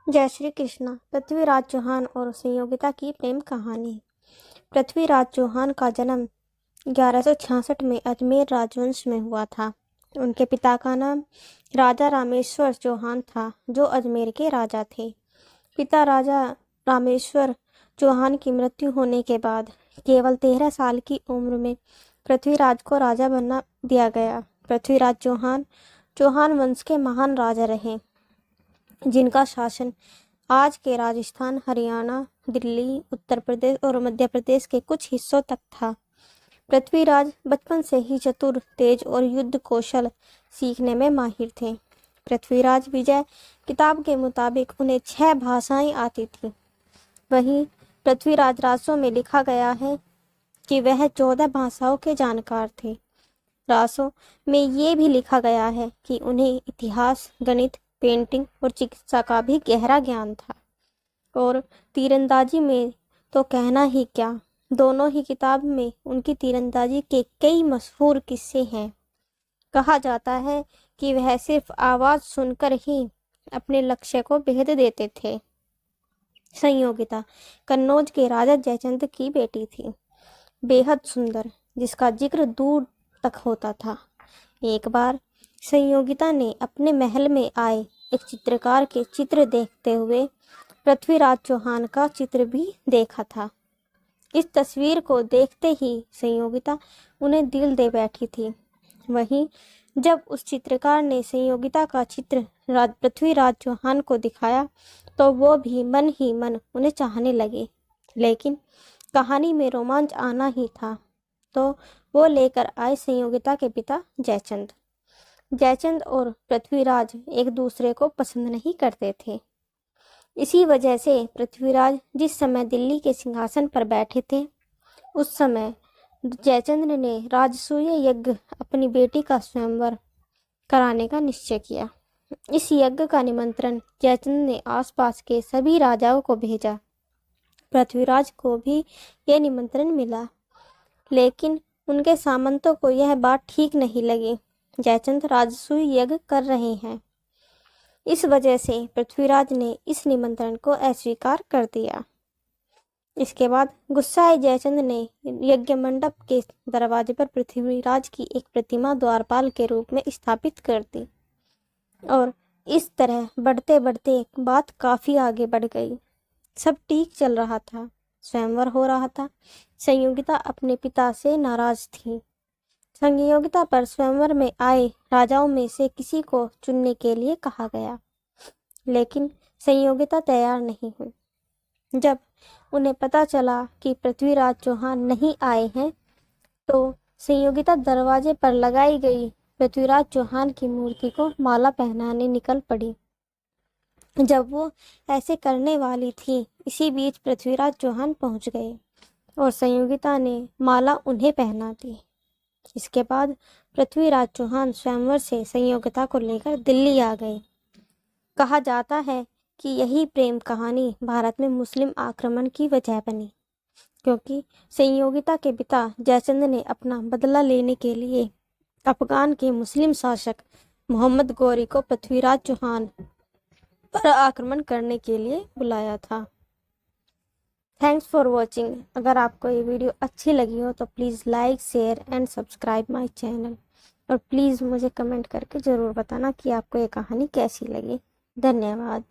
जय श्री कृष्णा। पृथ्वीराज चौहान और संयोगिता की प्रेम कहानी। पृथ्वीराज चौहान का जन्म 1166 में अजमेर राजवंश में हुआ था। उनके पिता का नाम राजा रामेश्वर चौहान था, जो अजमेर के राजा थे। पिता राजा रामेश्वर चौहान की मृत्यु होने के बाद केवल 13 साल की उम्र में पृथ्वीराज को राजा बना दिया गया। पृथ्वीराज चौहान चौहान वंश के महान राजा रहे, जिनका शासन आज के राजस्थान, हरियाणा, दिल्ली, उत्तर प्रदेश और मध्य प्रदेश के कुछ हिस्सों तक था। पृथ्वीराज बचपन से ही चतुर, तेज और युद्ध कौशल सीखने में माहिर थे। पृथ्वीराज विजय किताब के मुताबिक उन्हें 6 भाषाएं आती थीं। वहीं पृथ्वीराज रासों में लिखा गया है कि वह 14 भाषाओं के जानकार थे। रासों में ये भी लिखा गया है कि उन्हें इतिहास, गणित, पेंटिंग और चिकित्सा का भी गहरा ज्ञान था। और तीरंदाजी में तो कहना ही क्या, दोनों ही किताब में उनकी तीरंदाजी के कई मशहूर किस्से हैं। कहा जाता है कि वह सिर्फ आवाज़ सुनकर ही अपने लक्ष्य को भेद देते थे। संयोगिता कन्नौज के राजा जयचंद की बेटी थी, बेहद सुंदर, जिसका जिक्र दूर तक होता था। एक बार संयोगिता ने अपने महल में आए एक चित्रकार के चित्र देखते हुए पृथ्वीराज चौहान का चित्र भी देखा था। इस तस्वीर को देखते ही संयोगिता उन्हें दिल दे बैठी थी। वहीं जब उस चित्रकार ने संयोगिता का चित्र पृथ्वीराज चौहान को दिखाया तो वो भी मन ही मन उन्हें चाहने लगे। लेकिन कहानी में रोमांच आना ही था, तो वो लेकर आए संयोगिता के पिता जयचंद। जयचंद और पृथ्वीराज एक दूसरे को पसंद नहीं करते थे। इसी वजह से पृथ्वीराज जिस समय दिल्ली के सिंहासन पर बैठे थे, उस समय जयचंद ने राजसूय यज्ञ अपनी बेटी का स्वयंवर कराने का निश्चय किया। इस यज्ञ का निमंत्रण जयचंद ने आसपास के सभी राजाओं को भेजा। पृथ्वीराज को भी यह निमंत्रण मिला, लेकिन उनके सामंतों को यह बात ठीक नहीं लगी। जयचंद राजसूय यज्ञ कर रहे हैं। इस वजह से पृथ्वीराज ने इस निमंत्रण को अस्वीकार कर दिया। इसके बाद गुस्साए जयचंद ने यज्ञ मंडप के दरवाजे पर पृथ्वीराज की एक प्रतिमा द्वारपाल के रूप में स्थापित कर दी। और इस तरह बढ़ते बढ़ते बात काफी आगे बढ़ गई। सब ठीक चल रहा था, स्वयंवर हो रहा था। संयोगिता अपने पिता से नाराज थी। संयोगिता पर स्वयंवर में आए राजाओं में से किसी को चुनने के लिए कहा गया, लेकिन संयोगिता तैयार नहीं हुई। जब उन्हें पता चला कि पृथ्वीराज चौहान नहीं आए हैं, तो संयोगिता दरवाजे पर लगाई गई पृथ्वीराज चौहान की मूर्ति को माला पहनाने निकल पड़ी। जब वो ऐसे करने वाली थी, इसी बीच पृथ्वीराज चौहान पहुंच गए और संयोगिता ने माला उन्हें पहना दी। इसके बाद पृथ्वीराज चौहान स्वयंवर से संयोगिता को लेकर दिल्ली आ गए। कहा जाता है कि यही प्रेम कहानी भारत में मुस्लिम आक्रमण की वजह बनी, क्योंकि संयोगिता के पिता जयचंद ने अपना बदला लेने के लिए अफगान के मुस्लिम शासक मोहम्मद गौरी को पृथ्वीराज चौहान पर आक्रमण करने के लिए बुलाया था। Thanks for watching. अगर आपको ये वीडियो अच्छी लगी हो तो please like, share and subscribe my channel. और प्लीज़ मुझे कमेंट करके ज़रूर बताना कि आपको ये कहानी कैसी लगी। धन्यवाद।